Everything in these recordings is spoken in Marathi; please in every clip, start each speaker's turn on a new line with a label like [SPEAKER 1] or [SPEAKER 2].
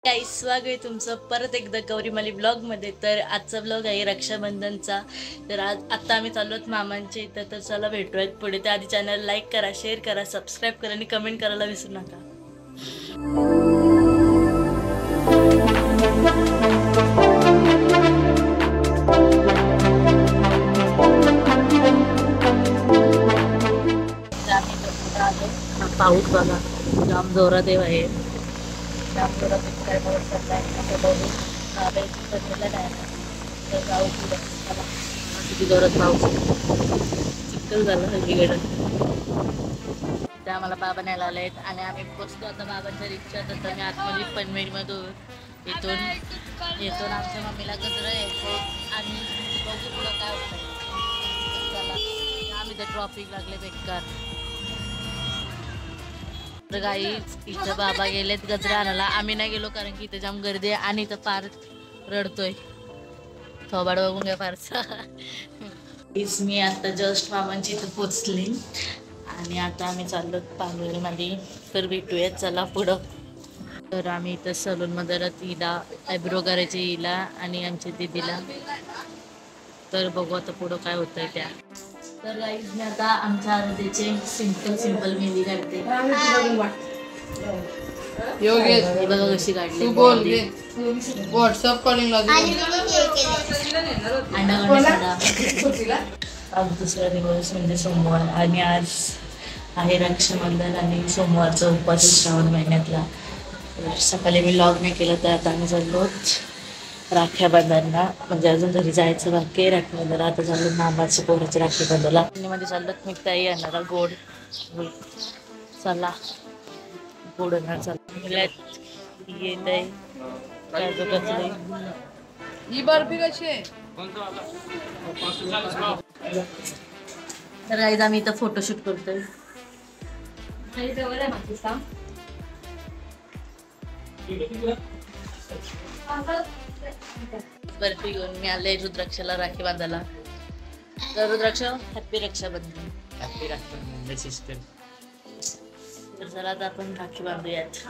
[SPEAKER 1] गाईस, स्वागत आहे तुमचं परत एकदा गौरीमाली ब्लॉगमध्ये. तर आजचा ब्लॉग आहे रक्षाबंधनचा. तर आता आम्ही चाललो आहोत मामांच्या इथं. तर चला भेटूयात पुढे. त्या आधी चॅनल लाईक करा, शेअर करा, सबस्क्राईब करा आणि कमेंट करायला विसरू नका. पाऊस बघा, जाम जोरात आहे. जाम जोरात काय पाऊस चाललाय असं बघू. तर जाऊ पुढे. किती जोरात पाऊस, चिखल झालं सगळीकडं. त्या आम्हाला बाबा न्यायला आलेत आणि आम्ही पोचतो आता बाबांच्या रिक्षात. आता मी आतमध्ये पनवेलमधून येतो आमच्या मम्मीला गजरा यायचो आणि बघू पुढं काय होतं. चला, आम्ही तर ट्रॉफिक लागले बेकार. तर गाईच इथं बाबा गेलेत गजरा आणायला. आम्ही नाही गेलो कारण की इथं जाम गर्दी आहे आणि इथं पार रडतोय. थोबाड बघून घ्या फारसा. मी आता जस्ट मामांची इथं पोचली आणि आता आम्ही चाललो पार्लरमध्ये. तर भेटूयात चला पुढं. तर आम्ही इथं सलूनमध्ये तिला आयब्रो करायची हिला आणि आमच्या दीदीला. तर बघू आता पुढं काय होतंय त्या. तर गाईज मी आता आमच्या आरतीचे सिंपल मेहंदी काढते. बघा कशी काढली.
[SPEAKER 2] व्हॉट्सअप कॉलिंग आज
[SPEAKER 1] दुसरा दिवस म्हणजे सोमवार आणि आज आहे रक्षाबंधन आणि सोमवारचा उपवास श्रावण महिन्यातला. सकाळी मी लॉग नाही केलं तर आता आम्ही चाललो राख्या बांधायला. म्हणजे अजून घरी जायचं बाकी आहे राखी बांधायला. आता चाललो मामाचं पोराची राखी बांधायला. मध्ये चाललो मी ताई येणार गोड. चला गोड येणार. चला येत आहे काजू कतली.
[SPEAKER 2] ही बर्फी कशी आहे.
[SPEAKER 1] तर गाईज आम्ही इथं फोटोशूट करतोय. बर्फी घेऊन मी आले रुद्राक्षाला राखी बांधायला. तर Rudraksh happy Raksha Bandhan.
[SPEAKER 3] Happy Raksha Bandhan sister.
[SPEAKER 1] तर चला आता आपण राखी बांधूयात.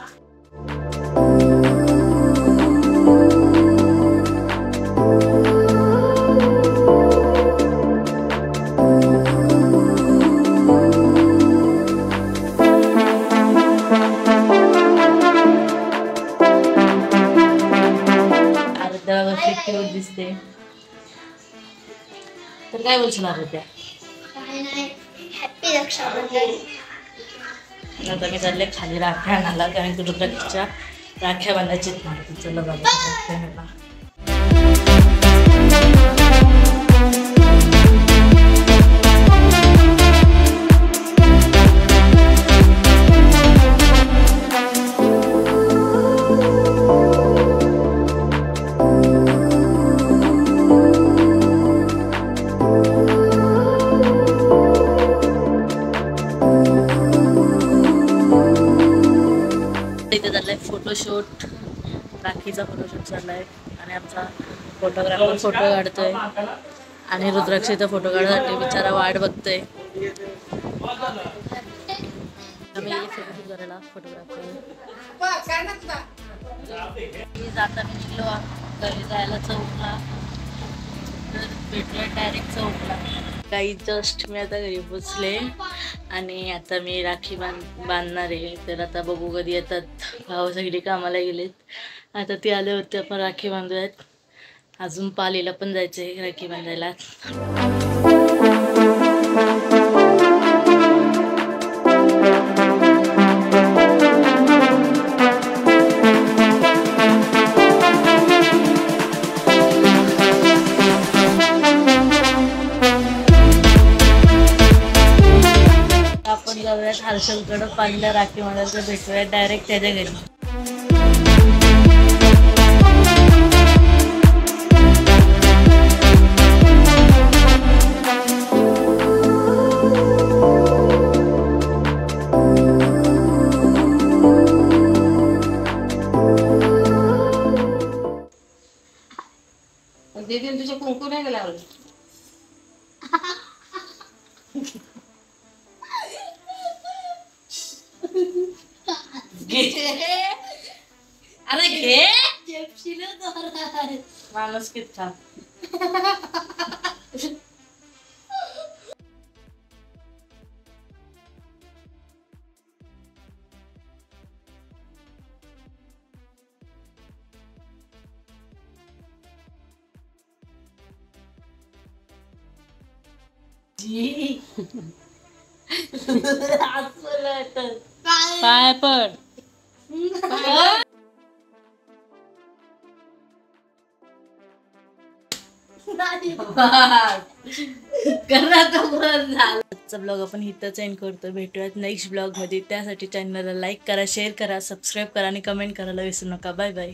[SPEAKER 1] दिसते. तर काय बोलणार होत्या. आता मी चालले खाली राख्या आणायला कारण की रुद्राक्षच्या राख्या बांधायची. चला बाबा. इथे चाललाय फोटोशूट. राखीचा फोटोशूट चाललाय आणि आमचा फोटोग्राफर फोटो काढतोय आणि रुद्राक्षीचा फोटो काढण्यासाठी बिचारा वाट बघतोय. आम्ही फोटोशूट करायला फोटोग्राफर जाताना निघलो घरी जायला चौकला. तर भेटूया डायरेक्ट चौकला. काही जस्ट मी आता घरी पोचले आणि आता मी राखी बांधणार आहे. तर आता बघू कधी येतात. भाऊ सगळी कामाला गेलेत. आता ती आले होते आपण राखी बांधूयात. अजून पालीला पण जायचं आहे राखी बांधायला. आपण जाऊयात हर्षलकडं पालीला राखी बांधायला. भेटूयात डायरेक्ट त्याच्या घरी.
[SPEAKER 2] दीदी तुझे कुंकू नाही गेला.
[SPEAKER 1] अरे घे माणूस किती पाय पड आजचा ब्लॉग आपण इथंच एंड करतो. भेटूयात नेक्स्ट ब्लॉग मध्ये. त्यासाठी चॅनलला लाईक करा, शेअर करा, सबस्क्राईब करा आणि कमेंट करायला विसरू नका. Bye bye.